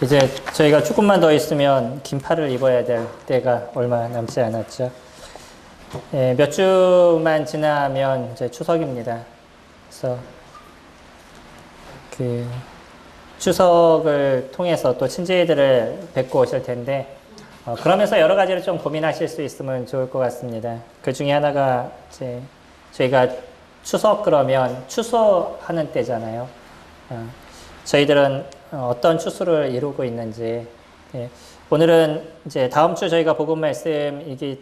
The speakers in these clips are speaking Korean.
이제 저희가 조금만 더 있으면 긴팔을 입어야 될 때가 얼마 남지 않았죠. 예, 몇 주만 지나면 이제 추석입니다. 그래서 그 추석을 통해서 또 친지들을 뵙고 오실 텐데, 그러면서 여러 가지를 좀 고민하실 수 있으면 좋을 것 같습니다. 그 중에 하나가 이제 저희가 추석 그러면 추수하는 때잖아요. 저희들은 어떤 추수를 이루고 있는지, 예, 오늘은 이제 다음 주 저희가 복음 말씀 이게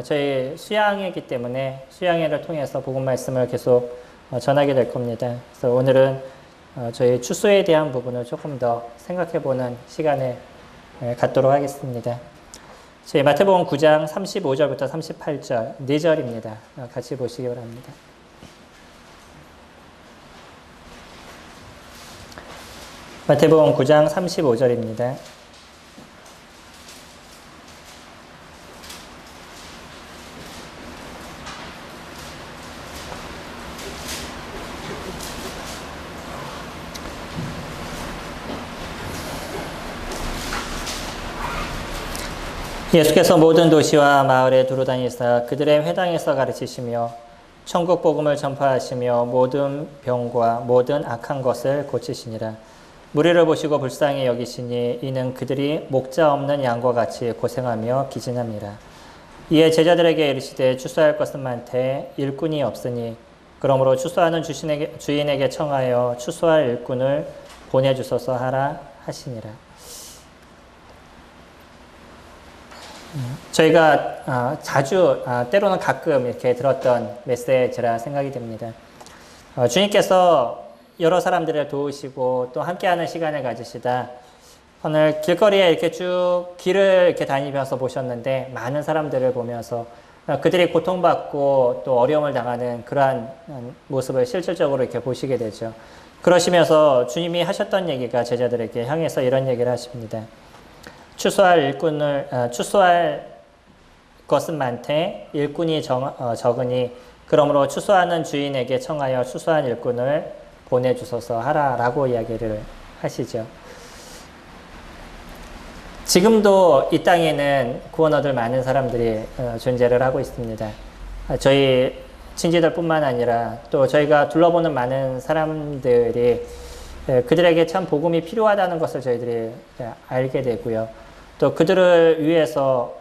저희 수양회이기 때문에 수양회를 통해서 복음 말씀을 계속 전하게 될 겁니다. 그래서 오늘은 저희 추수에 대한 부분을 조금 더 생각해보는 시간을 갖도록 하겠습니다. 저희 마태복음 9장 35절부터 38절 4절입니다. 같이 보시기 바랍니다. 마태복음 9장 35절입니다. 예수께서 모든 도시와 마을에 두루 다니사 그들의 회당에서 가르치시며 천국 복음을 전파하시며 모든 병과 모든 악한 것을 고치시니라. 무리를 보시고 불쌍히 여기시니 이는 그들이 목자 없는 양과 같이 고생하며 기진함이라. 이에 제자들에게 이르시되 추수할 것은 많되 일꾼이 없으니 그러므로 추수하는 주인에게 청하여 추수할 일꾼을 보내주소서 하라 하시니라. 저희가 자주 때로는 가끔 이렇게 들었던 메시지라 생각이 됩니다. 주님께서 여러 사람들을 도우시고 또 함께하는 시간을 가지시다 오늘 길거리에 이렇게 쭉 길을 이렇게 다니면서 보셨는데 많은 사람들을 보면서 그들이 고통받고 또 어려움을 당하는 그러한 모습을 실질적으로 이렇게 보시게 되죠. 그러시면서 주님이 하셨던 얘기가 제자들에게 향해서 이런 얘기를 하십니다. 추수할 것은 많되 일꾼이 적으니 그러므로 추수하는 주인에게 청하여 추수한 일꾼을 보내주소서 하라라고 이야기를 하시죠. 지금도 이 땅에는 구원 얻을 많은 사람들이 존재를 하고 있습니다. 저희 친지들뿐만 아니라 또 저희가 둘러보는 많은 사람들이 그들에게 참 복음이 필요하다는 것을 저희들이 알게 되고요. 또 그들을 위해서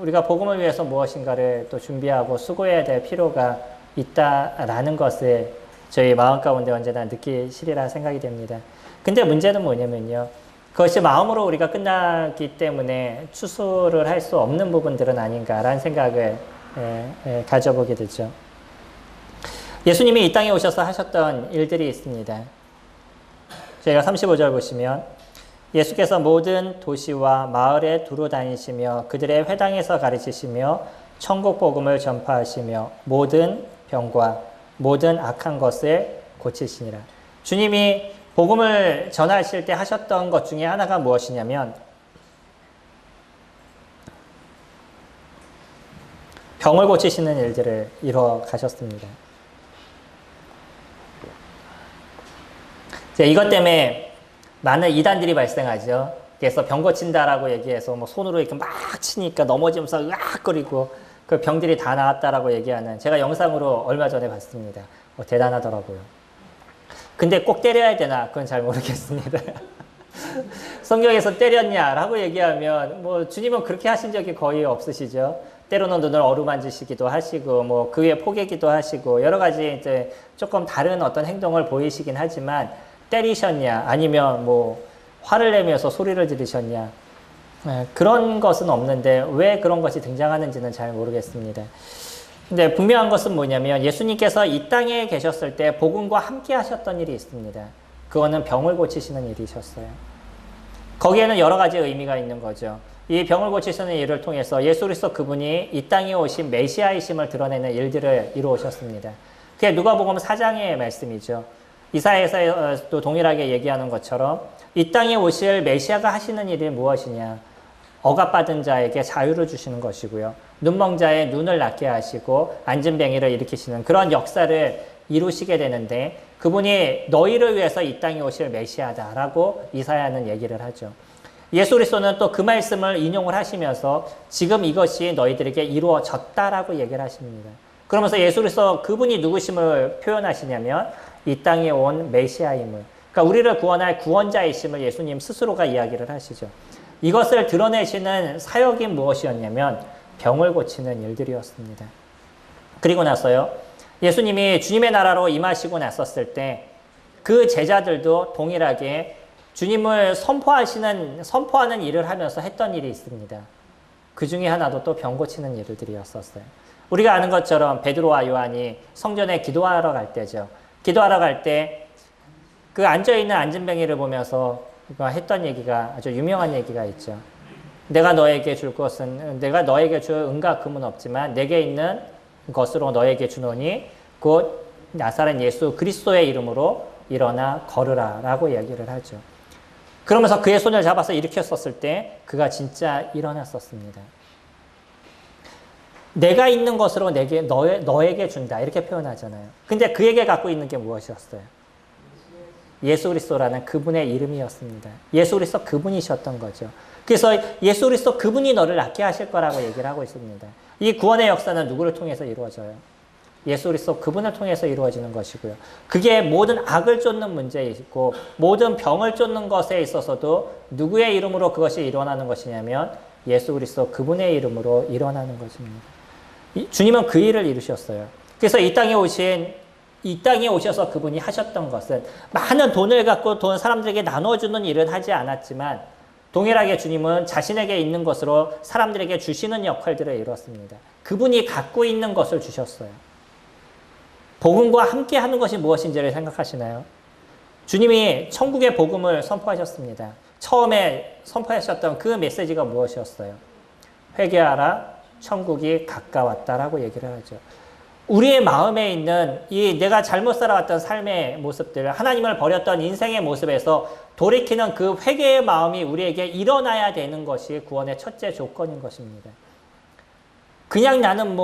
우리가 복음을 위해서 무엇인가를 또 준비하고 수고해야 될 필요가 있다라는 것을 저희 마음 가운데 언제나 느끼시리라 생각이 됩니다. 근데 문제는 뭐냐면요. 그것이 마음으로 우리가 끝나기 때문에 추수를 할 수 없는 부분들은 아닌가라는 생각을 가져보게 되죠. 예수님이 이 땅에 오셔서 하셨던 일들이 있습니다. 저희가 35절 보시면 예수께서 모든 도시와 마을에 두루 다니시며 그들의 회당에서 가르치시며 천국 복음을 전파하시며 모든 병과 모든 악한 것을 고치시니라. 주님이 복음을 전하실 때 하셨던 것 중에 하나가 무엇이냐면 병을 고치시는 일들을 이루어 가셨습니다. 이것 때문에 많은 이단들이 발생하죠. 그래서 병 고친다라고 얘기해서 뭐 손으로 이렇게 막 치니까 넘어지면서 으악거리고 그 병들이 다 나았다라고 얘기하는 제가 영상으로 얼마 전에 봤습니다. 대단하더라고요. 근데 꼭 때려야 되나? 그건 잘 모르겠습니다. 성경에서 때렸냐라고 얘기하면 뭐 주님은 그렇게 하신 적이 거의 없으시죠. 때로는 눈을 어루만지시기도 하시고 뭐 그 위에 포개기도 하시고 여러 가지 이제 조금 다른 어떤 행동을 보이시긴 하지만 때리셨냐 아니면 뭐 화를 내면서 소리를 지르셨냐 그런 것은 없는데 왜 그런 것이 등장하는지는 잘 모르겠습니다. 근데 분명한 것은 뭐냐면 예수님께서 이 땅에 계셨을 때 복음과 함께 하셨던 일이 있습니다. 그거는 병을 고치시는 일이셨어요. 거기에는 여러 가지 의미가 있는 거죠. 이 병을 고치시는 일을 통해서 예수 그리스도 그분이 이 땅에 오신 메시아이심을 드러내는 일들을 이루어오셨습니다. 그게 누가복음 4장의 말씀이죠. 이사야에서도 동일하게 얘기하는 것처럼 이 땅에 오실 메시아가 하시는 일이 무엇이냐. 억압받은 자에게 자유를 주시는 것이고요. 눈먼 자의 눈을 낫게 하시고 앉은 뱅이를 일으키시는 그런 역사를 이루시게 되는데 그분이 너희를 위해서 이 땅에 오실 메시아다라고 이사야는 얘기를 하죠. 예수 그리스도는 또 그 말씀을 인용을 하시면서 지금 이것이 너희들에게 이루어졌다라고 얘기를 하십니다. 그러면서 예수 그리스도 그분이 누구심을 표현하시냐면 이 땅에 온 메시아임을, 그러니까 우리를 구원할 구원자이심을 예수님 스스로가 이야기를 하시죠. 이것을 드러내시는 사역이 무엇이었냐면 병을 고치는 일들이었습니다. 그리고 나서요, 예수님이 주님의 나라로 임하시고 나섰을 때 그 제자들도 동일하게 주님을 선포하는 일을 하면서 했던 일이 있습니다. 그 중에 하나도 또 병 고치는 일들이었었어요. 우리가 아는 것처럼 베드로와 요한이 성전에 기도하러 갈 때죠. 기도하러 갈 때 그 앉아있는 안진뱅이를 보면서 했던 얘기가 아주 유명한 얘기가 있죠. 내가 너에게 줄 은과 금은 없지만 내게 있는 것으로 너에게 주노니 곧 나사렛 예수 그리스도의 이름으로 일어나 걸으라 라고 얘기를 하죠. 그러면서 그의 손을 잡아서 일으켰었을 때 그가 진짜 일어났었습니다. 내가 있는 것으로 너에게 준다 이렇게 표현하잖아요. 근데 그에게 갖고 있는 게 무엇이었어요? 예수 그리스도라는 그분의 이름이었습니다. 예수 그리스도 그분이셨던 거죠. 그래서 예수 그리스도 그분이 너를 낫게 하실 거라고 얘기를 하고 있습니다. 이 구원의 역사는 누구를 통해서 이루어져요? 예수 그리스도 그분을 통해서 이루어지는 것이고요. 그게 모든 악을 쫓는 문제에 있고 모든 병을 쫓는 것에 있어서도 누구의 이름으로 그것이 일어나는 것이냐면 예수 그리스도 그분의 이름으로 일어나는 것입니다. 주님은 그 일을 이루셨어요. 그래서 이 땅에 오셔서 그분이 하셨던 것은 많은 돈을 갖고 사람들에게 나눠주는 일은 하지 않았지만 동일하게 주님은 자신에게 있는 것으로 사람들에게 주시는 역할들을 이뤘습니다. 그분이 갖고 있는 것을 주셨어요. 복음과 함께 하는 것이 무엇인지를 생각하시나요? 주님이 천국의 복음을 선포하셨습니다. 처음에 선포하셨던 그 메시지가 무엇이었어요? 회개하라, 천국이 가까웠다라고 얘기를 하죠. 우리의 마음에 있는 이 내가 잘못 살아왔던 삶의 모습들, 하나님을 버렸던 인생의 모습에서 돌이키는 그 회개의 마음이 우리에게 일어나야 되는 것이 구원의 첫째 조건인 것입니다. 그냥 나는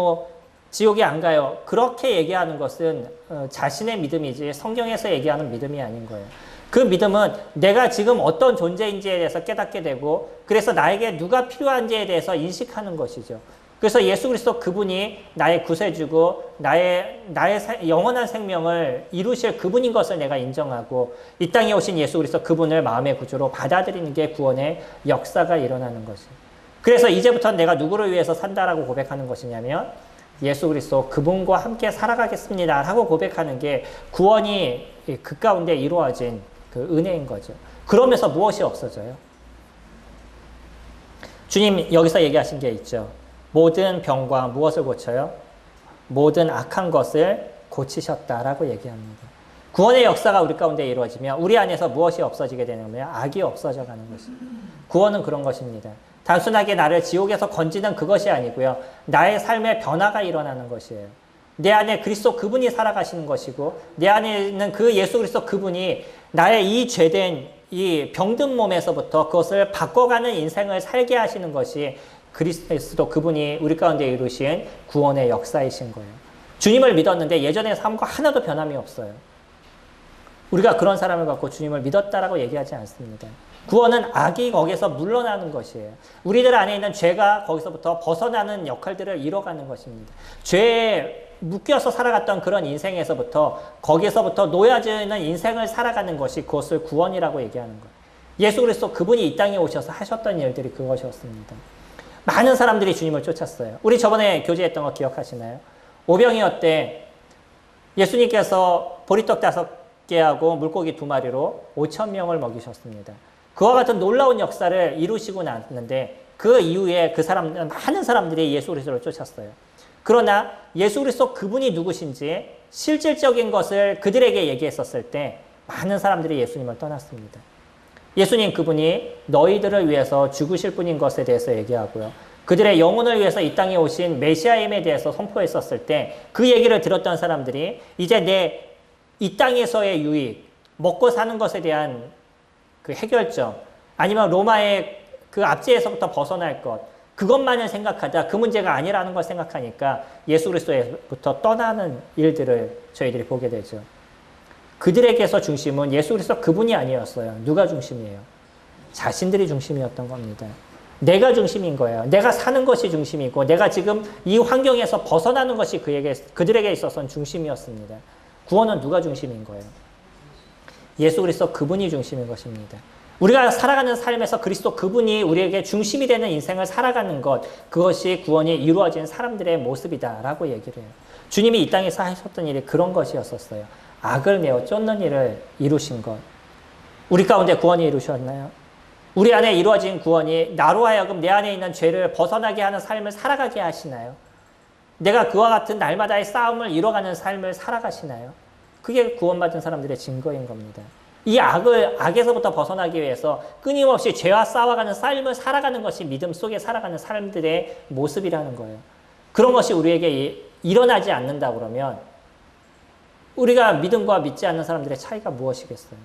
지옥에 안 가요. 그렇게 얘기하는 것은 자신의 믿음이지 성경에서 얘기하는 믿음이 아닌 거예요. 그 믿음은 내가 지금 어떤 존재인지에 대해서 깨닫게 되고 그래서 나에게 누가 필요한지에 대해서 인식하는 것이죠. 그래서 예수 그리스도 그분이 나의 구세주고 나의 영원한 생명을 이루실 그분인 것을 내가 인정하고 이 땅에 오신 예수 그리스도 그분을 마음의 구주로 받아들이는 게 구원의 역사가 일어나는 것이에요. 그래서 이제부터는 내가 누구를 위해서 산다라고 고백하는 것이냐면 예수 그리스도 그분과 함께 살아가겠습니다 라고 고백하는 게 구원이 그 가운데 이루어진 그 은혜인 거죠. 그러면서 무엇이 없어져요? 주님 여기서 얘기하신 게 있죠. 모든 병과 무엇을 고쳐요? 모든 악한 것을 고치셨다라고 얘기합니다. 구원의 역사가 우리 가운데 이루어지면 우리 안에서 무엇이 없어지게 되냐면 악이 없어져 가는 것입니다. 구원은 그런 것입니다. 단순하게 나를 지옥에서 건지는 그것이 아니고요. 나의 삶의 변화가 일어나는 것이에요. 내 안에 그리스도 그분이 살아가시는 것이고 내 안에 있는 그 예수 그리스도 그분이 나의 이 죄된 이 병든 몸에서부터 그것을 바꿔가는 인생을 살게 하시는 것이 그리스도 그분이 우리 가운데 이루신 구원의 역사이신 거예요. 주님을 믿었는데 예전의 삶과 하나도 변함이 없어요. 우리가 그런 사람을 갖고 주님을 믿었다라고 얘기하지 않습니다. 구원은 악이 거기서 물러나는 것이에요. 우리들 안에 있는 죄가 거기서부터 벗어나는 역할들을 이뤄가는 것입니다. 죄에 묶여서 살아갔던 그런 인생에서부터 거기서부터 놓여지는 인생을 살아가는 것이 그것을 구원이라고 얘기하는 거예요. 예수 그리스도 그분이 이 땅에 오셔서 하셨던 일들이 그것이었습니다. 많은 사람들이 주님을 쫓았어요. 우리 저번에 교제했던 거 기억하시나요? 오병이어 때 예수님께서 보리떡 5개하고 물고기 2마리로 5,000명을 먹이셨습니다. 그와 같은 놀라운 역사를 이루시고 났는데 그 이후에 많은 사람들이 예수 그리스도를 쫓았어요. 그러나 예수 그리스도 그분이 누구신지 실질적인 것을 그들에게 얘기했었을 때 많은 사람들이 예수님을 떠났습니다. 예수님 그분이 너희들을 위해서 죽으실 분인 것에 대해서 얘기하고요. 그들의 영혼을 위해서 이 땅에 오신 메시아임에 대해서 선포했었을 때 그 얘기를 들었던 사람들이 이제 내 이 땅에서의 유익, 먹고 사는 것에 대한 그 해결점, 아니면 로마의 그 압제에서부터 벗어날 것, 그것만을 생각하다 그 문제가 아니라는 걸 생각하니까 예수 그리스도에부터 떠나는 일들을 저희들이 보게 되죠. 그들에게서 중심은 예수 그리스도 그분이 아니었어요. 누가 중심이에요? 자신들이 중심이었던 겁니다. 내가 중심인 거예요. 내가 사는 것이 중심이고 내가 지금 이 환경에서 벗어나는 것이 그들에게 있어서는 중심이었습니다. 구원은 누가 중심인 거예요? 예수 그리스도 그분이 중심인 것입니다. 우리가 살아가는 삶에서 그리스도 그분이 우리에게 중심이 되는 인생을 살아가는 것, 그것이 구원이 이루어진 사람들의 모습이다라고 얘기를 해요. 주님이 이 땅에서 하셨던 일이 그런 것이었었어요. 악을 내어 쫓는 일을 이루신 것. 우리 가운데 구원이 이루셨나요? 우리 안에 이루어진 구원이 나로 하여금 내 안에 있는 죄를 벗어나게 하는 삶을 살아가게 하시나요? 내가 그와 같은 날마다의 싸움을 이뤄가는 삶을 살아가시나요? 그게 구원받은 사람들의 증거인 겁니다. 이 악에서부터 벗어나기 위해서 끊임없이 죄와 싸워가는 삶을 살아가는 것이 믿음 속에 살아가는 사람들의 모습이라는 거예요. 그런 것이 우리에게 일어나지 않는다 그러면 우리가 믿음과 믿지 않는 사람들의 차이가 무엇이겠어요?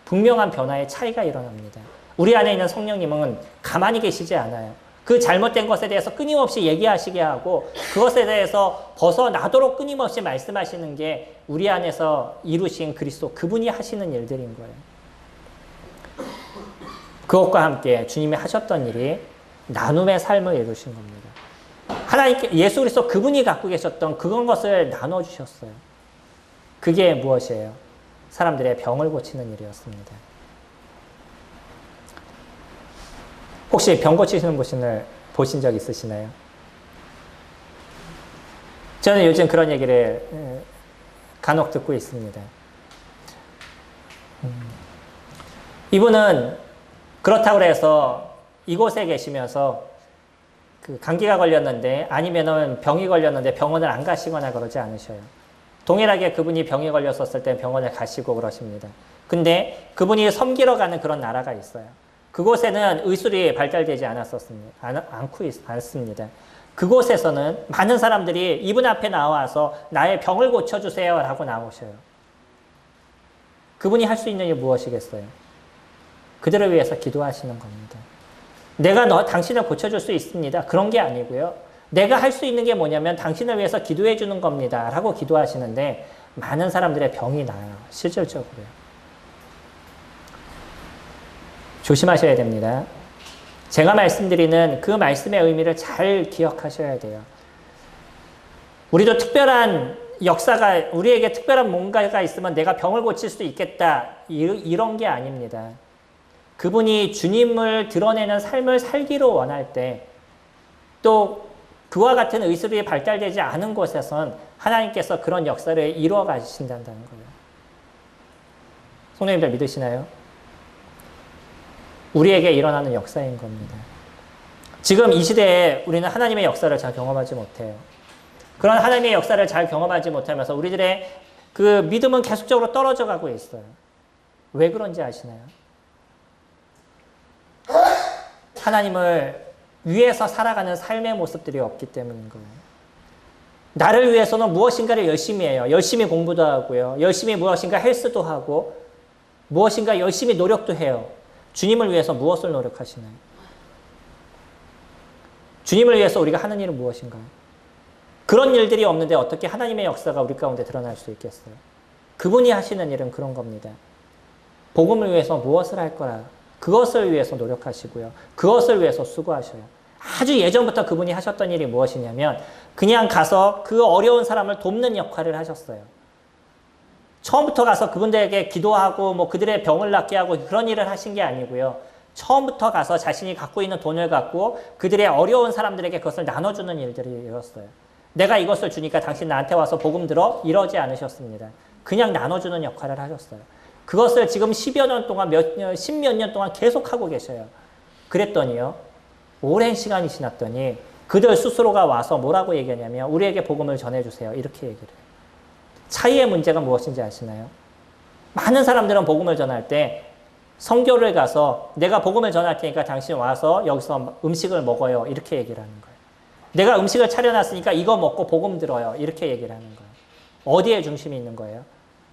분명한 변화의 차이가 일어납니다. 우리 안에 있는 성령님은 가만히 계시지 않아요. 그 잘못된 것에 대해서 끊임없이 얘기하시게 하고 그것에 대해서 벗어나도록 끊임없이 말씀하시는 게 우리 안에서 이루신 그리스도 그분이 하시는 일들인 거예요. 그것과 함께 주님이 하셨던 일이 나눔의 삶을 이루신 겁니다. 하나님께 예수 그리스도 그분이 갖고 계셨던 그런 것을 나눠주셨어요. 그게 무엇이에요? 사람들의 병을 고치는 일이었습니다. 혹시 병 고치시는 분을 보신 적 있으시나요? 저는 요즘 그런 얘기를 간혹 듣고 있습니다. 이분은 그렇다고 해서 이곳에 계시면서 그 감기가 걸렸는데 아니면은 병이 걸렸는데 병원을 안 가시거나 그러지 않으셔요. 동일하게 그분이 병이 걸렸었을 때 병원에 가시고 그러십니다. 근데 그분이 섬기러 가는 그런 나라가 있어요. 그곳에는 의술이 발달되지 않습니다. 그곳에서는 많은 사람들이 이분 앞에 나와서 나의 병을 고쳐주세요 라고 나오셔요. 그분이 할 수 있는 일이 무엇이겠어요? 그들을 위해서 기도하시는 겁니다. 내가 당신을 고쳐줄 수 있습니다. 그런 게 아니고요. 내가 할 수 있는 게 뭐냐면 당신을 위해서 기도해 주는 겁니다 라고 기도하시는데 많은 사람들의 병이 나요. 실질적으로요. 조심하셔야 됩니다. 제가 말씀드리는 그 말씀의 의미를 잘 기억하셔야 돼요. 우리도 특별한 역사가 우리에게 특별한 뭔가가 있으면 내가 병을 고칠 수 있겠다 이런 게 아닙니다. 그분이 주님을 드러내는 삶을 살기로 원할 때 또 그와 같은 의술이 발달되지 않은 곳에선 하나님께서 그런 역사를 이루어 가신다는 거예요. 성도님들 믿으시나요? 우리에게 일어나는 역사인 겁니다. 지금 이 시대에 우리는 하나님의 역사를 잘 경험하지 못해요. 그런 하나님의 역사를 잘 경험하지 못하면서 우리들의 그 믿음은 계속적으로 떨어져 가고 있어요. 왜 그런지 아시나요? 하나님을 위해서 살아가는 삶의 모습들이 없기 때문인 거예요. 나를 위해서는 무엇인가를 열심히 해요. 열심히 공부도 하고요. 열심히 무엇인가 헬스도 하고 무엇인가 열심히 노력도 해요. 주님을 위해서 무엇을 노력하시나요? 주님을 위해서 우리가 하는 일은 무엇인가요? 그런 일들이 없는데 어떻게 하나님의 역사가 우리 가운데 드러날 수 있겠어요? 그분이 하시는 일은 그런 겁니다. 복음을 위해서 무엇을 할 거라 그것을 위해서 노력하시고요. 그것을 위해서 수고하셔요. 아주 예전부터 그분이 하셨던 일이 무엇이냐면 그냥 가서 그 어려운 사람을 돕는 역할을 하셨어요. 처음부터 가서 그분들에게 기도하고 뭐 그들의 병을 낫게 하고 그런 일을 하신 게 아니고요. 처음부터 가서 자신이 갖고 있는 돈을 갖고 그들의 어려운 사람들에게 그것을 나눠주는 일들이 일었어요. 내가 이것을 주니까 당신 나한테 와서 복음 들어? 이러지 않으셨습니다. 그냥 나눠주는 역할을 하셨어요. 그것을 지금 10여 년 동안 십몇 년 동안 계속하고 계셔요. 그랬더니요. 오랜 시간이 지났더니 그들 스스로가 와서 뭐라고 얘기하냐면 우리에게 복음을 전해주세요. 이렇게 얘기를 해요. 차이의 문제가 무엇인지 아시나요? 많은 사람들은 복음을 전할 때 선교를 가서 내가 복음을 전할 테니까 당신 와서 여기서 음식을 먹어요. 이렇게 얘기를 하는 거예요. 내가 음식을 차려놨으니까 이거 먹고 복음 들어요. 이렇게 얘기를 하는 거예요. 어디에 중심이 있는 거예요?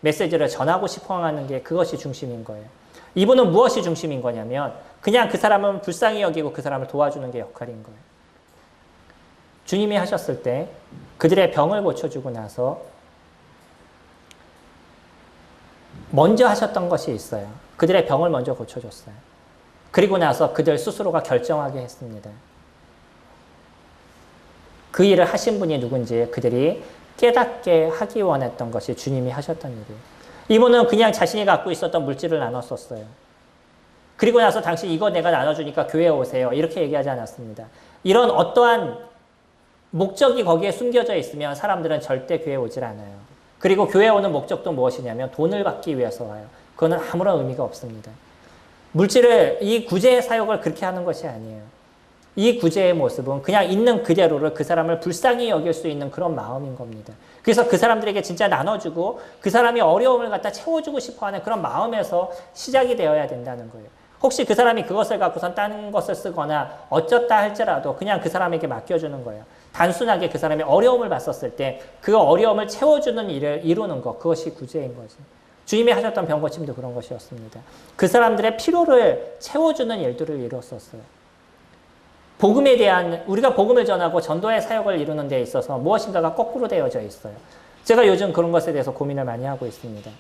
메시지를 전하고 싶어 하는 게 그것이 중심인 거예요. 이분은 무엇이 중심인 거냐면 그냥 그 사람은 불쌍히 여기고 그 사람을 도와주는 게 역할인 거예요. 주님이 하셨을 때 그들의 병을 고쳐주고 나서 먼저 하셨던 것이 있어요. 그들의 병을 먼저 고쳐줬어요. 그리고 나서 그들 스스로가 결정하게 했습니다. 그 일을 하신 분이 누군지 그들이 깨닫게 하기 원했던 것이 주님이 하셨던 일이에요. 이분은 그냥 자신이 갖고 있었던 물질을 나눴었어요. 그리고 나서 당신 이거 내가 나눠주니까 교회에 오세요. 이렇게 얘기하지 않았습니다. 이런 어떠한 목적이 거기에 숨겨져 있으면 사람들은 절대 교회에 오질 않아요. 그리고 교회에 오는 목적도 무엇이냐면 돈을 받기 위해서 와요. 그거는 아무런 의미가 없습니다. 물질을, 이 구제의 사역을 그렇게 하는 것이 아니에요. 이 구제의 모습은 그냥 있는 그대로를 그 사람을 불쌍히 여길 수 있는 그런 마음인 겁니다. 그래서 그 사람들에게 진짜 나눠주고 그 사람이 어려움을 갖다 채워주고 싶어하는 그런 마음에서 시작이 되어야 된다는 거예요. 혹시 그 사람이 그것을 갖고선 다른 것을 쓰거나 어쩌다 할지라도 그냥 그 사람에게 맡겨주는 거예요. 단순하게 그 사람이 어려움을 봤었을 때 그 어려움을 채워주는 일을 이루는 것, 그것이 구제인 거지. 주님이 하셨던 병고침도 그런 것이었습니다. 그 사람들의 필요를 채워주는 일들을 이루었었어요. 복음에 대한, 우리가 복음을 전하고 전도의 사역을 이루는 데 있어서 무엇인가가 거꾸로 되어져 있어요. 제가 요즘 그런 것에 대해서 고민을 많이 하고 있습니다.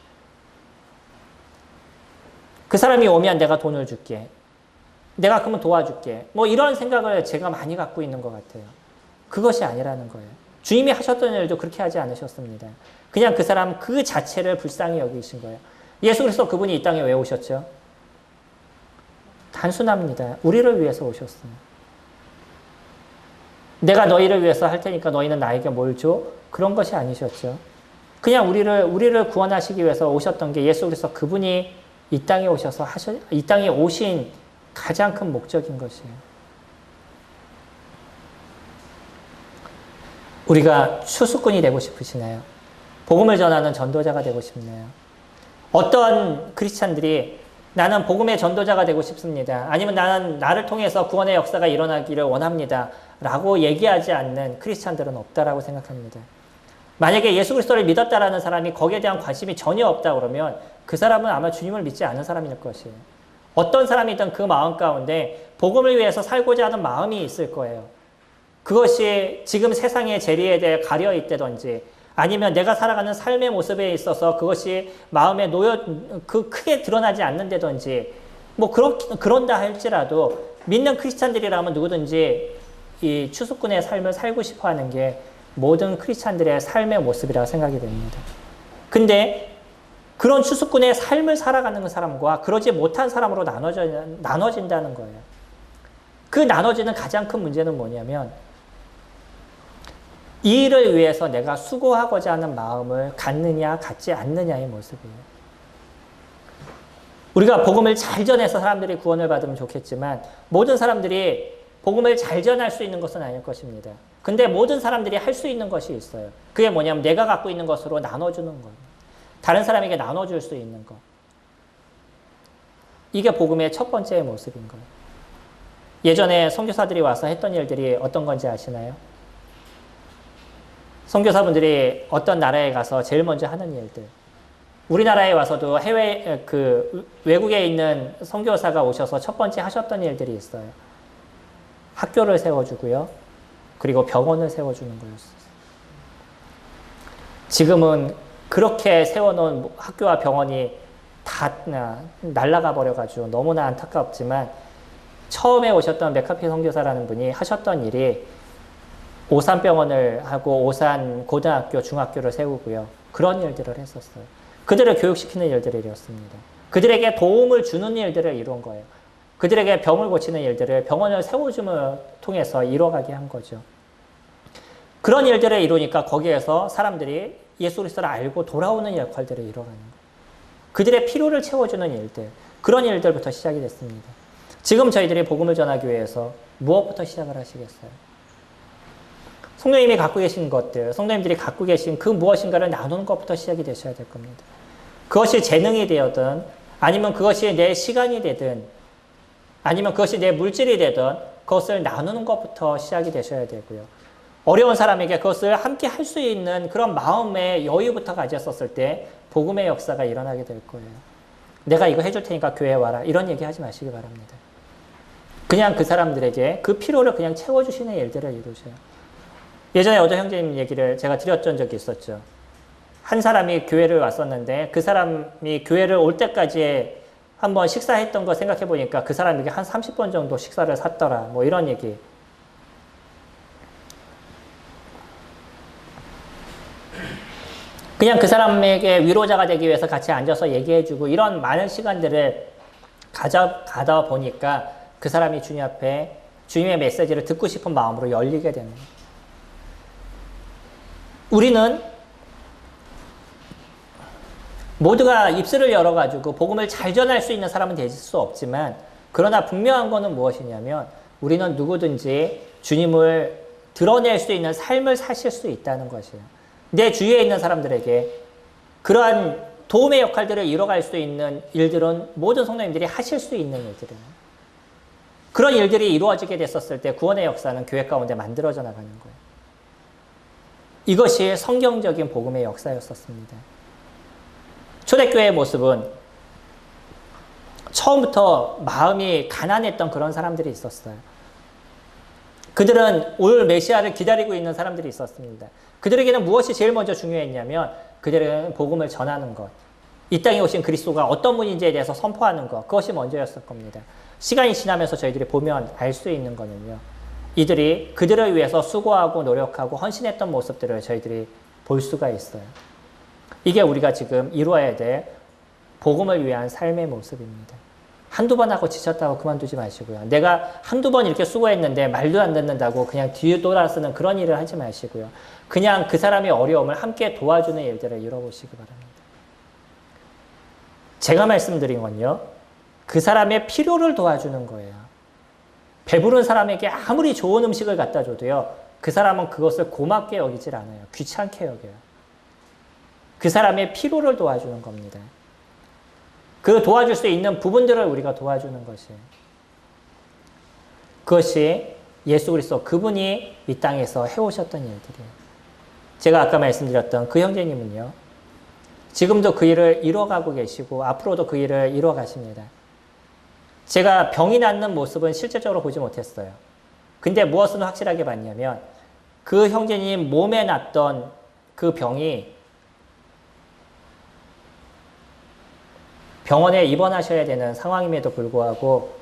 그 사람이 오면 내가 돈을 줄게. 내가 그러면 도와줄게. 뭐 이런 생각을 제가 많이 갖고 있는 것 같아요. 그것이 아니라는 거예요. 주님이 하셨던 일도 그렇게 하지 않으셨습니다. 그냥 그 사람 그 자체를 불쌍히 여기신 거예요. 예수 그리스도 그분이 이 땅에 왜 오셨죠? 단순합니다. 우리를 위해서 오셨어요. 내가 너희를 위해서 할 테니까 너희는 나에게 뭘 줘? 그런 것이 아니셨죠. 그냥 우리를 구원하시기 위해서 오셨던 게 예수 그리스도 그분이 이 땅에 오셔서 이 땅에 오신 가장 큰 목적인 것이에요. 우리가 추수꾼이 되고 싶으시나요? 복음을 전하는 전도자가 되고 싶나요? 어떤 크리스찬들이 나는 복음의 전도자가 되고 싶습니다. 아니면 나는 나를 통해서 구원의 역사가 일어나기를 원합니다. 라고 얘기하지 않는 크리스찬들은 없다라고 생각합니다. 만약에 예수 그리스도를 믿었다라는 사람이 거기에 대한 관심이 전혀 없다 그러면 그 사람은 아마 주님을 믿지 않은 사람일 것이에요. 어떤 사람이든 그 마음 가운데 복음을 위해서 살고자 하는 마음이 있을 거예요. 그것이 지금 세상의 재리에 대해 가려 있다든지 아니면 내가 살아가는 삶의 모습에 있어서 그것이 마음에 크게 드러나지 않는다든지 뭐 그런다 할지라도 믿는 크리스찬들이라면 누구든지 이 추수꾼의 삶을 살고 싶어 하는 게 모든 크리스찬들의 삶의 모습이라고 생각이 됩니다. 근데 그런 추수꾼의 삶을 살아가는 사람과 그러지 못한 사람으로 나눠진다는 거예요. 그 나눠지는 가장 큰 문제는 뭐냐면 이 일을 위해서 내가 수고하고자 하는 마음을 갖느냐 갖지 않느냐의 모습이에요. 우리가 복음을 잘 전해서 사람들이 구원을 받으면 좋겠지만 모든 사람들이 복음을 잘 전할 수 있는 것은 아닐 것입니다. 근데 모든 사람들이 할 수 있는 것이 있어요. 그게 뭐냐면 내가 갖고 있는 것으로 나눠주는 거예요. 다른 사람에게 나눠줄 수 있는 것. 이게 복음의 첫 번째 모습인 거예요. 예전에 선교사들이 와서 했던 일들이 어떤 건지 아시나요? 선교사분들이 어떤 나라에 가서 제일 먼저 하는 일들. 우리나라에 와서도 외국에 있는 선교사가 오셔서 첫 번째 하셨던 일들이 있어요. 학교를 세워주고요. 그리고 병원을 세워주는 거였어요. 지금은 그렇게 세워놓은 학교와 병원이 다 날아가 버려가지고 너무나 안타깝지만 처음에 오셨던 맥카피 선교사라는 분이 하셨던 일이 오산병원을 하고 오산 고등학교, 중학교를 세우고요. 그런 일들을 했었어요. 그들을 교육시키는 일들이었습니다. 그들에게 도움을 주는 일들을 이룬 거예요. 그들에게 병을 고치는 일들을 병원을 세워줌을 통해서 이뤄가게 한 거죠. 그런 일들을 이루니까 거기에서 사람들이 예수 그리스도를 알고 돌아오는 역할들을 이뤄가는 거예요. 그들의 필요를 채워주는 일들, 그런 일들부터 시작이 됐습니다. 지금 저희들이 복음을 전하기 위해서 무엇부터 시작을 하시겠어요? 성도님이 갖고 계신 것들, 성도님들이 갖고 계신 그 무엇인가를 나누는 것부터 시작이 되셔야 될 겁니다. 그것이 재능이 되었든 아니면 그것이 내 시간이 되든 아니면 그것이 내 물질이 되든 그것을 나누는 것부터 시작이 되셔야 되고요. 어려운 사람에게 그것을 함께 할 수 있는 그런 마음의 여유부터 가졌었을 때 복음의 역사가 일어나게 될 거예요. 내가 이거 해줄 테니까 교회에 와라. 이런 얘기 하지 마시기 바랍니다. 그냥 그 사람들에게 그 필요를 그냥 채워주시는 일들을 이루셔요. 예전에 어떤 형제님 얘기를 제가 드렸던 적이 있었죠. 한 사람이 교회를 왔었는데 그 사람이 교회를 올 때까지 한번 식사했던 거 생각해 보니까 그 사람에게 한 30번 정도 식사를 샀더라. 뭐 이런 얘기. 그냥 그 사람에게 위로자가 되기 위해서 같이 앉아서 얘기해주고 이런 많은 시간들을 가다 보니까 그 사람이 주님 앞에 주님의 메시지를 듣고 싶은 마음으로 열리게 되는 거예요. 우리는 모두가 입술을 열어가지고 복음을 잘 전할 수 있는 사람은 될 수 없지만 그러나 분명한 거는 무엇이냐면 우리는 누구든지 주님을 드러낼 수 있는 삶을 사실 수 있다는 것이에요. 내 주위에 있는 사람들에게 그러한 도움의 역할들을 이뤄갈 수 있는 일들은 모든 성도님들이 하실 수 있는 일들이에요. 그런 일들이 이루어지게 됐었을 때 구원의 역사는 교회 가운데 만들어져 나가는 거예요. 이것이 성경적인 복음의 역사였었습니다. 초대교회의 모습은 처음부터 마음이 가난했던 그런 사람들이 있었어요. 그들은 올 메시아를 기다리고 있는 사람들이 있었습니다. 그들에게는 무엇이 제일 먼저 중요했냐면 그들은 복음을 전하는 것, 이 땅에 오신 그리스도가 어떤 분인지에 대해서 선포하는 것, 그것이 먼저였을 겁니다. 시간이 지나면서 저희들이 보면 알 수 있는 거는요. 이들이 그들을 위해서 수고하고 노력하고 헌신했던 모습들을 저희들이 볼 수가 있어요. 이게 우리가 지금 이루어야 될 복음을 위한 삶의 모습입니다. 한두 번 하고 지쳤다고 그만두지 마시고요. 내가 한두 번 이렇게 수고했는데 말도 안 듣는다고 그냥 뒤에 돌아서는 그런 일을 하지 마시고요. 그냥 그 사람의 어려움을 함께 도와주는 일들을 이뤄보시기 바랍니다. 제가 말씀드린 건요. 그 사람의 필요를 도와주는 거예요. 배부른 사람에게 아무리 좋은 음식을 갖다 줘도요. 그 사람은 그것을 고맙게 여기질 않아요. 귀찮게 여겨요. 그 사람의 필요를 도와주는 겁니다. 그 도와줄 수 있는 부분들을 우리가 도와주는 것이에요. 그것이 예수 그리스도 그분이 이 땅에서 해오셨던 일들이에요. 제가 아까 말씀드렸던 그 형제님은요. 지금도 그 일을 이뤄가고 계시고 앞으로도 그 일을 이뤄가십니다. 제가 병이 낫는 모습은 실제적으로 보지 못했어요. 근데 무엇은 확실하게 봤냐면 그 형제님 몸에 났던 그 병이 병원에 입원하셔야 되는 상황임에도 불구하고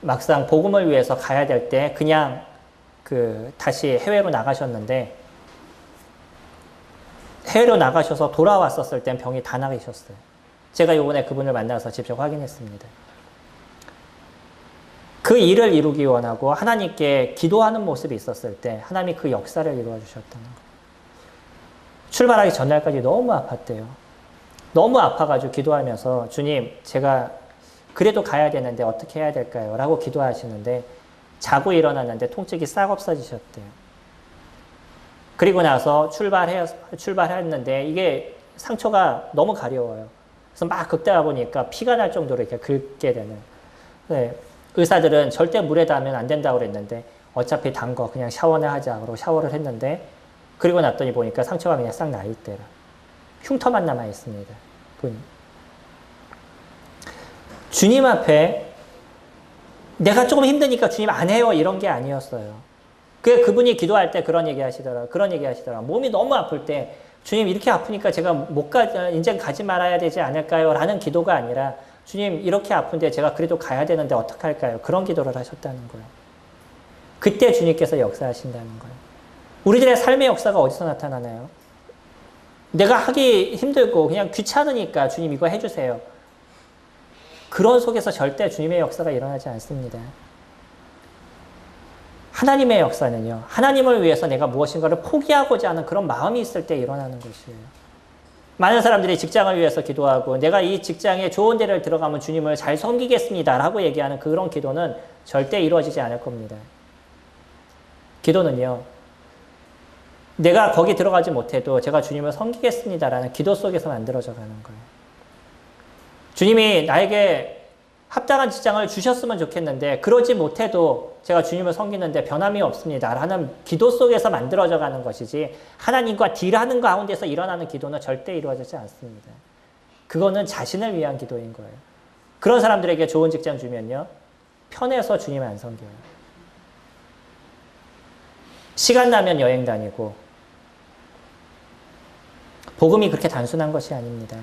막상 복음을 위해서 가야 될 때 그냥 다시 해외로 나가셨는데 해외로 나가셔서 돌아왔었을 땐 병이 다 나으셨어요. 제가 이번에 그분을 만나서 직접 확인했습니다. 그 일을 이루기 원하고 하나님께 기도하는 모습이 있었을 때 하나님이 그 역사를 이루어 주셨다는 거예요. 출발하기 전날까지 너무 아팠대요. 너무 아파가지고 기도하면서 주님 제가 그래도 가야 되는데 어떻게 해야 될까요? 라고 기도하시는데 자고 일어났는데 통증이 싹 없어지셨대요. 그리고 나서 출발했는데 이게 상처가 너무 가려워요. 그래서 막 긁다가 보니까 피가 날 정도로 이렇게 긁게 되는. 네. 의사들은 절대 물에 닿으면 안 된다고 그랬는데 어차피 단 거 그냥 샤워나 하자 그러고 샤워를 했는데 그리고 났더니 보니까 상처가 그냥 싹 나 있대라. 흉터만 남아 있습니다. 보니. 주님 앞에 내가 조금 힘드니까 주님 안 해요 이런 게 아니었어요. 그분이 기도할 때 그런 얘기 하시더라. 몸이 너무 아플 때 주님 이렇게 아프니까 제가 이제 가지 말아야 되지 않을까요? 라는 기도가 아니라 주님 이렇게 아픈데 제가 그래도 가야 되는데 어떡할까요? 그런 기도를 하셨다는 거예요. 그때 주님께서 역사하신다는 거예요. 우리들의 삶의 역사가 어디서 나타나나요? 내가 하기 힘들고 그냥 귀찮으니까 주님 이거 해주세요. 그런 속에서 절대 주님의 역사가 일어나지 않습니다. 하나님의 역사는요. 하나님을 위해서 내가 무엇인가를 포기하고자 하는 그런 마음이 있을 때 일어나는 것이에요. 많은 사람들이 직장을 위해서 기도하고 내가 이 직장에 좋은 데를 들어가면 주님을 잘 섬기겠습니다 라고 얘기하는 그런 기도는 절대 이루어지지 않을 겁니다. 기도는요. 내가 거기 들어가지 못해도 제가 주님을 섬기겠습니다 라는 기도 속에서 만들어져 가는 거예요. 주님이 나에게 합당한 직장을 주셨으면 좋겠는데 그러지 못해도 제가 주님을 섬기는데 변함이 없습니다 라는 기도 속에서 만들어져 가는 것이지 하나님과 딜하는 가운데서 일어나는 기도는 절대 이루어지지 않습니다. 그거는 자신을 위한 기도인 거예요. 그런 사람들에게 좋은 직장 주면요. 편해서 주님 안 섬겨요. 시간 나면 여행 다니고 복음이 그렇게 단순한 것이 아닙니다.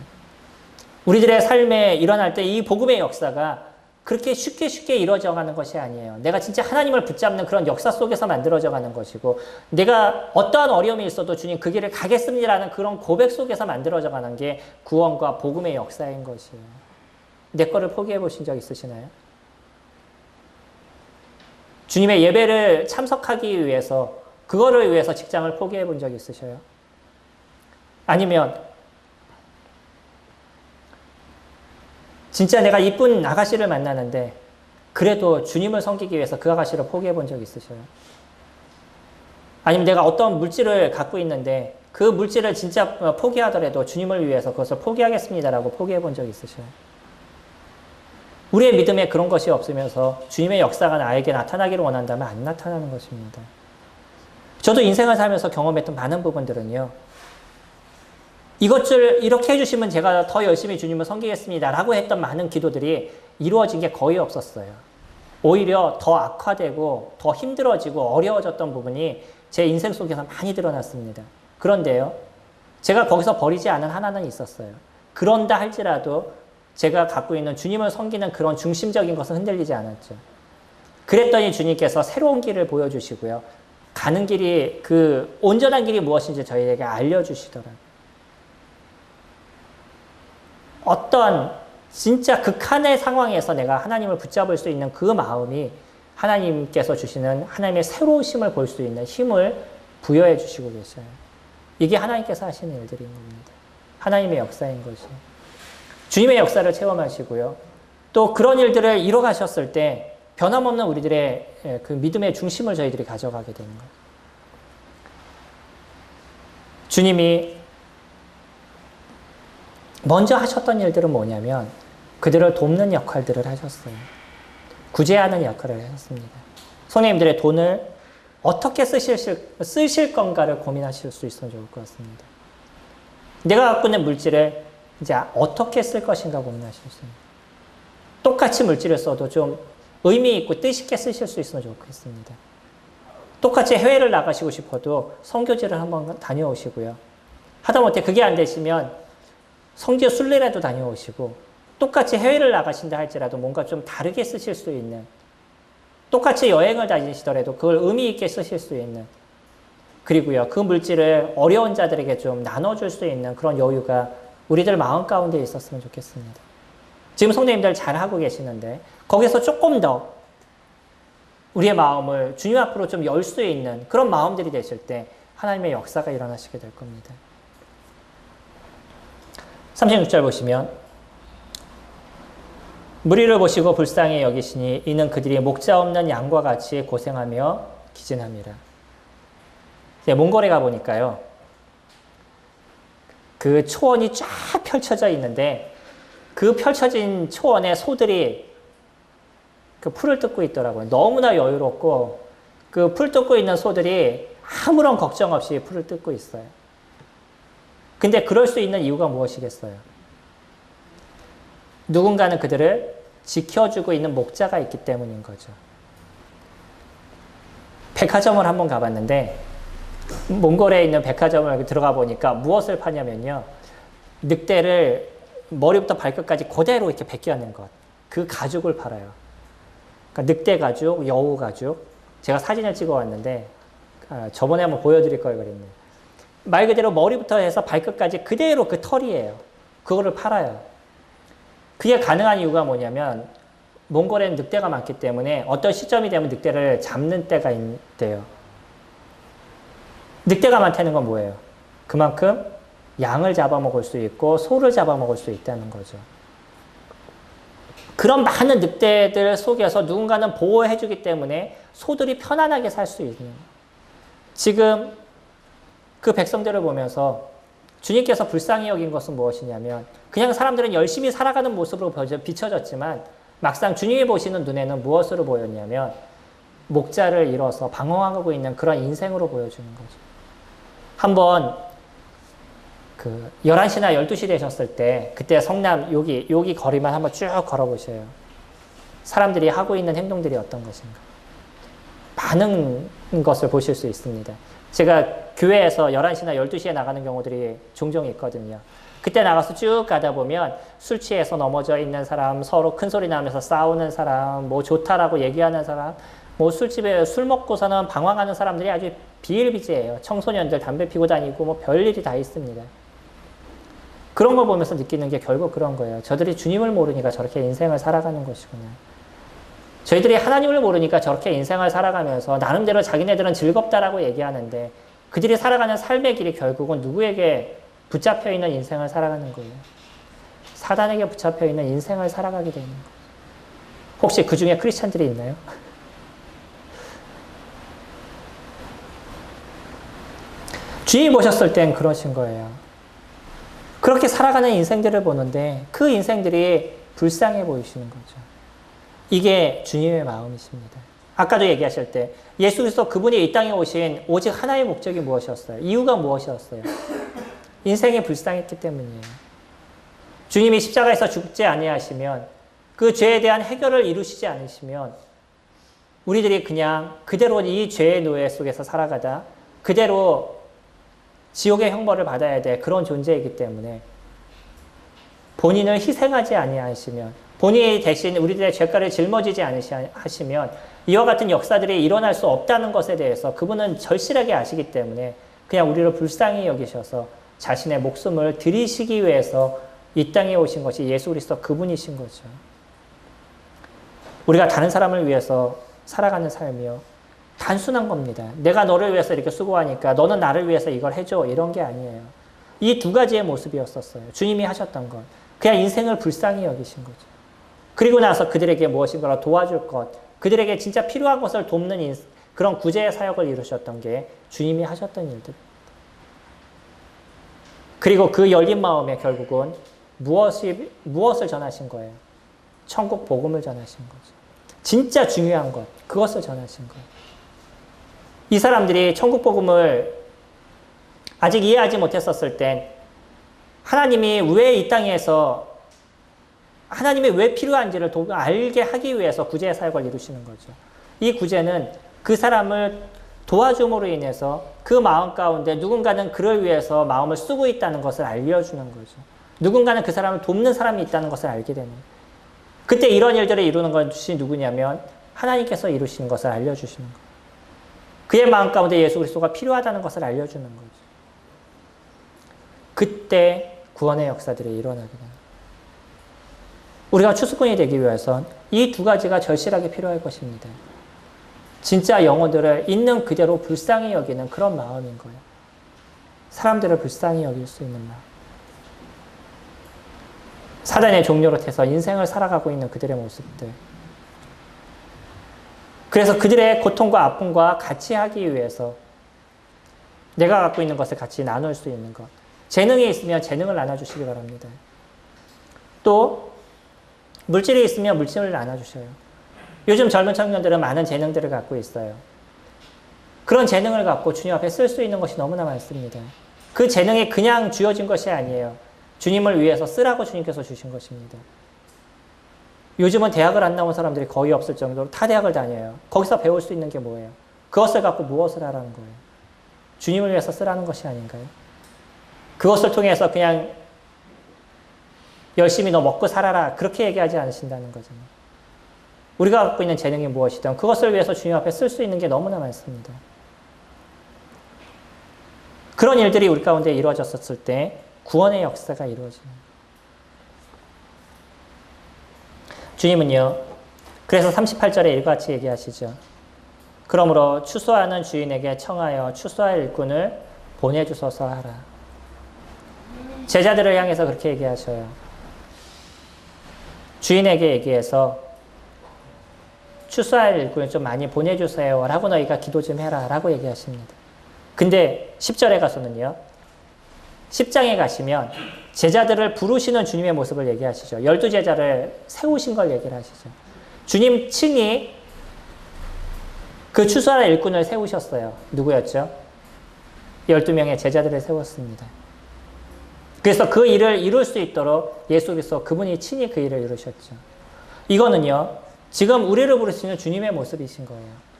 우리들의 삶에 일어날 때 이 복음의 역사가 그렇게 쉽게 이루어져가는 것이 아니에요. 내가 진짜 하나님을 붙잡는 그런 역사 속에서 만들어져가는 것이고, 내가 어떠한 어려움이 있어도 주님 그 길을 가겠습니다라는 그런 고백 속에서 만들어져가는 게 구원과 복음의 역사인 것이에요. 내 거를 포기해 보신 적 있으시나요? 주님의 예배를 참석하기 위해서, 그거를 위해서 직장을 포기해 본 적 있으셔요? 아니면 진짜 내가 이쁜 아가씨를 만나는데 그래도 주님을 섬기기 위해서 그 아가씨를 포기해 본 적 있으셔요? 아니면 내가 어떤 물질을 갖고 있는데 그 물질을 진짜 포기하더라도 주님을 위해서 그것을 포기하겠습니다라고 포기해 본 적 있으셔요? 우리의 믿음에 그런 것이 없으면서 주님의 역사가 나에게 나타나기를 원한다면 안 나타나는 것입니다. 저도 인생을 살면서 경험했던 많은 부분들은요, 이것을 이렇게 해주시면 제가 더 열심히 주님을 섬기겠습니다 라고 했던 많은 기도들이 이루어진 게 거의 없었어요. 오히려 더 악화되고 더 힘들어지고 어려워졌던 부분이 제 인생 속에서 많이 드러났습니다. 그런데요, 제가 거기서 버리지 않은 하나는 있었어요. 그런다 할지라도 제가 갖고 있는 주님을 섬기는 그런 중심적인 것은 흔들리지 않았죠. 그랬더니 주님께서 새로운 길을 보여주시고요, 가는 길이, 그 온전한 길이 무엇인지 저희에게 알려주시더라고요. 어떤 진짜 극한의 상황에서 내가 하나님을 붙잡을 수 있는 그 마음이 하나님께서 주시는 하나님의 새로우심을 볼 수 있는 힘을 부여해 주시고 계셔요. 이게 하나님께서 하시는 일들인 겁니다. 하나님의 역사인 것이. 주님의 역사를 체험하시고요, 또 그런 일들을 이뤄가셨을 때 변함없는 우리들의 그 믿음의 중심을 저희들이 가져가게 되는 거예요. 주님이 먼저 하셨던 일들은 뭐냐면 그들을 돕는 역할들을 하셨어요. 구제하는 역할을 하셨습니다. 손님들의 돈을 어떻게 쓰실 건가를 고민하실 수 있으면 좋을 것 같습니다. 내가 갖고 있는 물질을 이제 어떻게 쓸 것인가 고민하실 수 있습니다. 똑같이 물질을 써도 좀 의미 있고 뜻 있게 쓰실 수 있으면 좋겠습니다. 똑같이 해외를 나가시고 싶어도 선교지를 한번 다녀오시고요. 하다못해 그게 안 되시면 선교 순례라도 다녀오시고, 똑같이 해외를 나가신다 할지라도 뭔가 좀 다르게 쓰실 수 있는, 똑같이 여행을 다니시더라도 그걸 의미 있게 쓰실 수 있는, 그리고요, 그 물질을 어려운 자들에게 좀 나눠줄 수 있는 그런 여유가 우리들 마음 가운데 있었으면 좋겠습니다. 지금 성도님들 잘하고 계시는데 거기서 조금 더 우리의 마음을 주님 앞으로 좀 열 수 있는 그런 마음들이 되실 때 하나님의 역사가 일어나시게 될 겁니다. 36절 보시면, 무리를 보시고 불쌍히 여기시니 이는 그들이 목자 없는 양과 같이 고생하며 기진함이라. 몽골에 가보니까요, 그 초원이 쫙 펼쳐져 있는데 그 펼쳐진 초원에 소들이 그 풀을 뜯고 있더라고요. 너무나 여유롭고 그 풀 뜯고 있는 소들이 아무런 걱정 없이 풀을 뜯고 있어요. 근데 그럴 수 있는 이유가 무엇이겠어요? 누군가는 그들을 지켜주고 있는 목자가 있기 때문인 거죠. 백화점을 한번 가봤는데 몽골에 있는 백화점을 들어가 보니까 무엇을 파냐면요, 늑대를 머리부터 발끝까지 그대로 이렇게 벗겨낸 것, 그 가죽을 팔아요. 그러니까 늑대 가죽, 여우 가죽. 제가 사진을 찍어 왔는데 저번에 한번 보여드릴 걸 그랬네요. 말 그대로 머리부터 해서 발끝까지 그대로 그 털이에요. 그거를 팔아요. 그게 가능한 이유가 뭐냐면 몽골에는 늑대가 많기 때문에 어떤 시점이 되면 늑대를 잡는 때가 있대요. 늑대가 많다는 건 뭐예요? 그만큼 양을 잡아먹을 수 있고 소를 잡아먹을 수 있다는 거죠. 그런 많은 늑대들 속에서 누군가는 보호해주기 때문에 소들이 편안하게 살 수 있는, 지금 그 백성들을 보면서 주님께서 불쌍히 여긴 것은 무엇이냐면 그냥 사람들은 열심히 살아가는 모습으로 비춰졌지만 막상 주님이 보시는 눈에는 무엇으로 보였냐면 목자를 잃어서 방황하고 있는 그런 인생으로 보여주는 거죠. 한번 그 11시나 12시 되셨을 때 그때 성남 여기 거리만 한번 쭉 걸어보셔요. 사람들이 하고 있는 행동들이 어떤 것인가. 많은 것을 보실 수 있습니다. 제가 교회에서 11시나 12시에 나가는 경우들이 종종 있거든요. 그때 나가서 쭉 가다 보면 술 취해서 넘어져 있는 사람, 서로 큰 소리 나면서 싸우는 사람, 뭐 좋다라고 얘기하는 사람, 뭐 술집에 술 먹고서는 방황하는 사람들이 아주 비일비재해요. 청소년들 담배 피고 다니고 뭐 별일이 다 있습니다. 그런 걸 보면서 느끼는 게 결국 그런 거예요. 저들이 주님을 모르니까 저렇게 인생을 살아가는 것이구나. 저희들이 하나님을 모르니까 저렇게 인생을 살아가면서 나름대로 자기네들은 즐겁다라고 얘기하는데 그들이 살아가는 삶의 길이 결국은 누구에게 붙잡혀 있는 인생을 살아가는 거예요. 사단에게 붙잡혀 있는 인생을 살아가게 되는 거예요. 혹시 그 중에 크리스찬들이 있나요? 주님 보셨을 땐 그러신 거예요. 그렇게 살아가는 인생들을 보는데 그 인생들이 불쌍해 보이시는 거죠. 이게 주님의 마음이십니다. 아까도 얘기하실 때 예수 그리스도 그분이 이 땅에 오신 오직 하나의 목적이 무엇이었어요? 이유가 무엇이었어요? 인생이 불쌍했기 때문이에요. 주님이 십자가에서 죽지 아니하시면 그 죄에 대한 해결을 이루시지 않으시면 우리들이 그냥 그대로 이 죄의 노예 속에서 살아가다 그대로 지옥의 형벌을 받아야 될 그런 존재이기 때문에 본인을 희생하지 아니하시면 본인이 대신 우리들의 죄가를 짊어지지 않으시면 이와 같은 역사들이 일어날 수 없다는 것에 대해서 그분은 절실하게 아시기 때문에 그냥 우리를 불쌍히 여기셔서 자신의 목숨을 드리시기 위해서 이 땅에 오신 것이 예수 그리스도 그분이신 거죠. 우리가 다른 사람을 위해서 살아가는 삶이요. 단순한 겁니다. 내가 너를 위해서 이렇게 수고하니까 너는 나를 위해서 이걸 해줘. 이런 게 아니에요. 이 두 가지의 모습이었었어요. 주님이 하셨던 것. 그냥 인생을 불쌍히 여기신 거죠. 그리고 나서 그들에게 무엇인가를 도와줄 것, 그들에게 진짜 필요한 것을 돕는 그런 구제의 사역을 이루셨던 게 주님이 하셨던 일들. 그리고 그 열린 마음에 결국은 무엇을 전하신 거예요? 천국 복음을 전하신 거죠. 진짜 중요한 것, 그것을 전하신 거예요. 이 사람들이 천국 복음을 아직 이해하지 못했었을 땐 하나님이 왜 이 땅에서 하나님이 왜 필요한지를 알게 하기 위해서 구제의 사역을 이루시는 거죠. 이 구제는 그 사람을 도와줌으로 인해서 그 마음 가운데 누군가는 그를 위해서 마음을 쓰고 있다는 것을 알려주는 거죠. 누군가는 그 사람을 돕는 사람이 있다는 것을 알게 되는 거예요. 그때 이런 일들을 이루는 것이 누구냐면 하나님께서 이루시는 것을 알려주시는 거예요. 그의 마음 가운데 예수 그리스도가 필요하다는 것을 알려주는 거죠. 그때 구원의 역사들이 일어나게 됩니다. 우리가 추수꾼이 되기 위해선 이 두 가지가 절실하게 필요할 것입니다. 진짜 영혼들을 있는 그대로 불쌍히 여기는 그런 마음인 거예요. 사람들을 불쌍히 여길 수 있는 마음. 사단의 종료로 해서 인생을 살아가고 있는 그들의 모습들. 그래서 그들의 고통과 아픔과 같이 하기 위해서 내가 갖고 있는 것을 같이 나눌 수 있는 것. 재능이 있으면 재능을 나눠주시기 바랍니다. 또 물질이 있으면 물질을 나눠주셔요. 요즘 젊은 청년들은 많은 재능들을 갖고 있어요. 그런 재능을 갖고 주님 앞에 쓸 수 있는 것이 너무나 많습니다. 그 재능이 그냥 주어진 것이 아니에요. 주님을 위해서 쓰라고 주님께서 주신 것입니다. 요즘은 대학을 안 나온 사람들이 거의 없을 정도로 타 대학을 다녀요. 거기서 배울 수 있는 게 뭐예요? 그것을 갖고 무엇을 하라는 거예요? 주님을 위해서 쓰라는 것이 아닌가요? 그것을 통해서 그냥 열심히 너 먹고 살아라 그렇게 얘기하지 않으신다는 거잖아요. 우리가 갖고 있는 재능이 무엇이든 그것을 위해서 주님 앞에 쓸 수 있는 게 너무나 많습니다. 그런 일들이 우리 가운데 이루어졌을 때 구원의 역사가 이루어지는 거예요. 주님은요. 그래서 38절에 이와 같이 얘기하시죠. 그러므로 추수하는 주인에게 청하여 추수할 일꾼을 보내주소서 하라. 제자들을 향해서 그렇게 얘기하셔요. 주인에게 얘기해서 추수할 일꾼을 좀 많이 보내주세요 라고 너희가 기도 좀 해라 라고 얘기하십니다. 근데 10절에 가서는요. 10장에 가시면 제자들을 부르시는 주님의 모습을 얘기하시죠. 12제자를 세우신 걸 얘기를 하시죠. 주님 친히 그 추수할 일꾼을 세우셨어요. 누구였죠? 12명의 제자들을 세웠습니다. 그래서 그 일을 이룰 수 있도록 예수 그리스도 그분이 친히 그 일을 이루셨죠. 이거는요. 지금 우리를 부르시는 주님의 모습이신 거예요.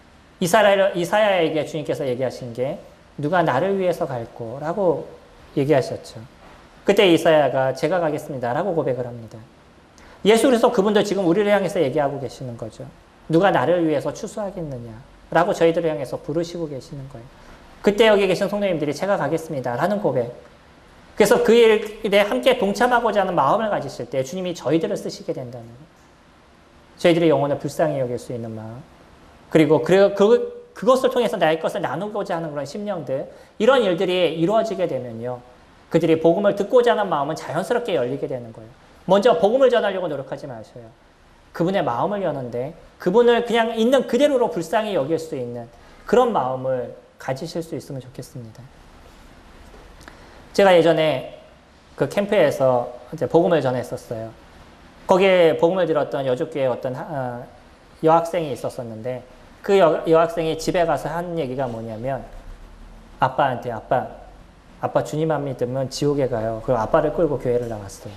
이사야에게 주님께서 얘기하신 게 누가 나를 위해서 갈 거라고 얘기하셨죠. 그때 이사야가 제가 가겠습니다라고 고백을 합니다. 예수 그리스도 그분도 지금 우리를 향해서 얘기하고 계시는 거죠. 누가 나를 위해서 추수하겠느냐라고 저희들을 향해서 부르시고 계시는 거예요. 그때 여기 계신 성도님들이 제가 가겠습니다라는 고백. 그래서 그 일에 함께 동참하고자 하는 마음을 가지실 때 주님이 저희들을 쓰시게 된다는 거예요. 저희들의 영혼을 불쌍히 여길 수 있는 마음. 그리고 그것을 통해서 나의 것을 나누고자 하는 그런 심령들. 이런 일들이 이루어지게 되면요. 그들이 복음을 듣고자 하는 마음은 자연스럽게 열리게 되는 거예요. 먼저 복음을 전하려고 노력하지 마셔요. 그분의 마음을 여는데 그분을 그냥 있는 그대로로 불쌍히 여길 수 있는 그런 마음을 가지실 수 있으면 좋겠습니다. 제가 예전에 그 캠프에서 이제 복음을 전했었어요. 거기에 복음을 들었던 여주교회 어떤 여학생이 있었었는데 그 여학생이 집에 가서 한 얘기가 뭐냐면 아빠한테 아빠 주님 안 믿으면 지옥에 가요. 그리고 아빠를 끌고 교회를 나갔어요.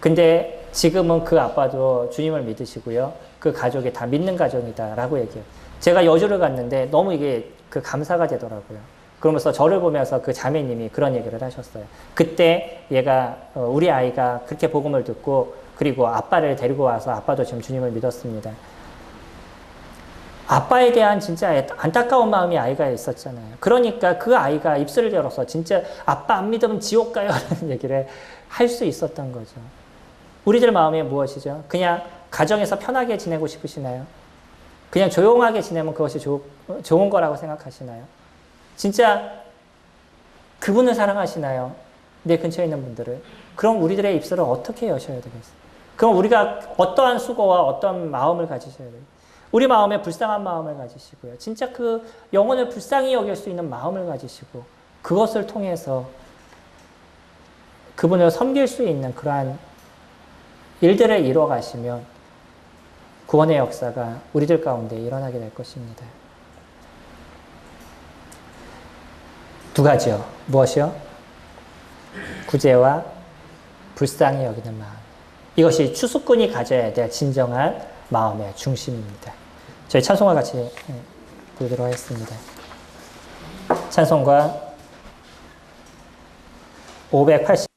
근데 지금은 그 아빠도 주님을 믿으시고요. 그 가족이 다 믿는 가정이다라고 얘기해요. 제가 여주를 갔는데 너무 이게 그 감사가 되더라고요. 그러면서 저를 보면서 그 자매님이 그런 얘기를 하셨어요. 그때 얘가 우리 아이가 그렇게 복음을 듣고 그리고 아빠를 데리고 와서 아빠도 지금 주님을 믿었습니다. 아빠에 대한 진짜 안타까운 마음이 아이가 있었잖아요. 그러니까 그 아이가 입술을 열어서 진짜 아빠 안 믿으면 지옥 가요 라는 얘기를 할 수 있었던 거죠. 우리들 마음이 무엇이죠? 그냥 가정에서 편하게 지내고 싶으시나요? 그냥 조용하게 지내면 그것이 좋은 거라고 생각하시나요? 진짜 그분을 사랑하시나요? 내 근처에 있는 분들을. 그럼 우리들의 입술을 어떻게 여셔야 되겠어요? 그럼 우리가 어떠한 수고와 어떤 마음을 가지셔야 돼요? 우리 마음에 불쌍한 마음을 가지시고요. 진짜 그 영혼을 불쌍히 여길 수 있는 마음을 가지시고 그것을 통해서 그분을 섬길 수 있는 그러한 일들을 이루어 가시면 구원의 역사가 우리들 가운데 일어나게 될 것입니다. 두 가지요. 무엇이요? 구제와 불쌍히 여기는 마음. 이것이 추수꾼이 가져야 될 진정한 마음의 중심입니다. 저희 찬송과 같이 부르도록 하겠습니다. 찬송가 580